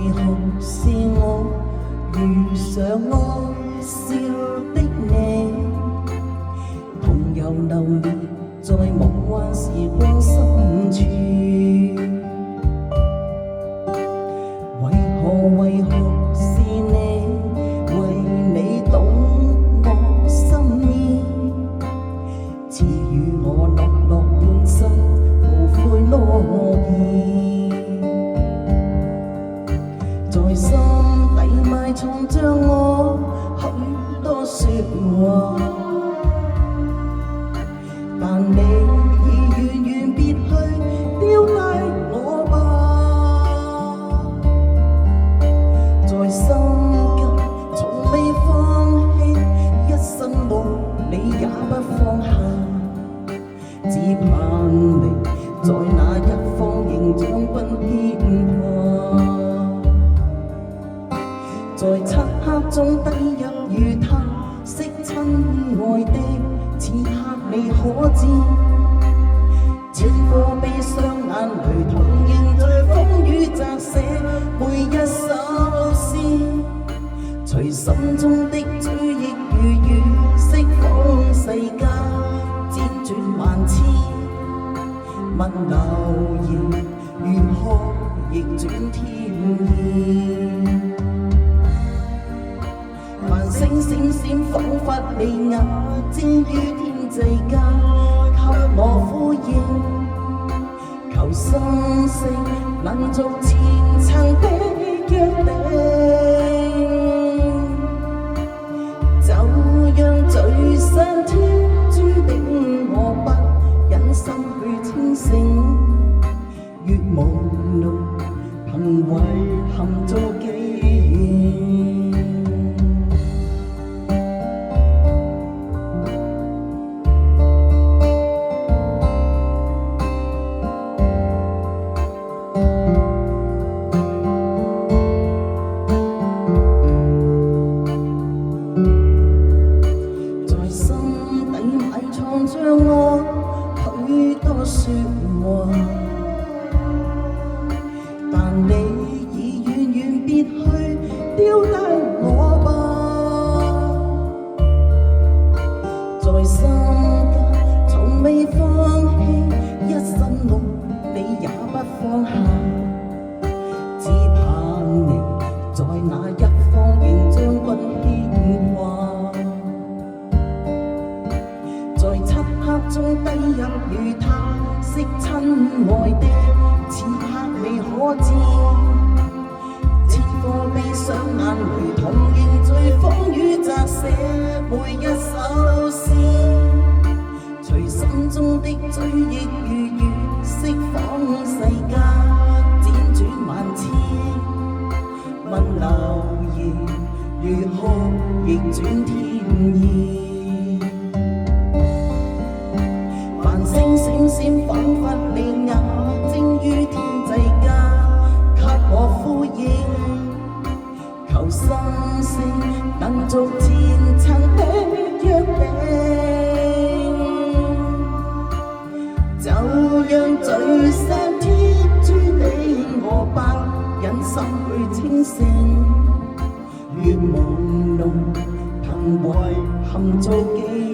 為何是我遇上愛笑的你，同遊流連在夢幻時光深處。為何是你？為你懂我心意，賜予我樂樂半生，無悔諾言。在心底埋藏着我許多說話，但你已遠遠別去，丟低我吧。在心間從未放棄，一生路你也不放下，只盼你在那一方仍將軍牽掛。在漆黑中低入與他識親愛的，此刻你可知，千個悲傷眼淚同凝聚風雨擲寫每一首詩，隨心中的追憶與雨釋放世間輾轉萬千，問流言如何逆轉天意。繁星閃閃，彷彿你眼睛於天際間給我呼應，求心聲能續前塵的約定，就讓聚散天注定我不忍心去清醒，越朦朧憑遺憾做記憶。藏着我許多說話，但你已遠遠別去，丟低我吧。在心間從未放棄，一生路你也不放下，只盼你在那一方仍將軍牽掛。在漆黑中低入與他識親愛的，此刻你可知，千顆悲傷眼淚同凝聚風雨擲寫每一首詩，隨心中的追憶與雨釋放世間輾轉萬千，問流言如何逆轉天意。星閃閃，彷彿你眼睛於天際間給我呼應，求心聲能續前塵的約定，就讓聚散天注定我不忍心去清醒，越朦朧憑遺憾做記憶。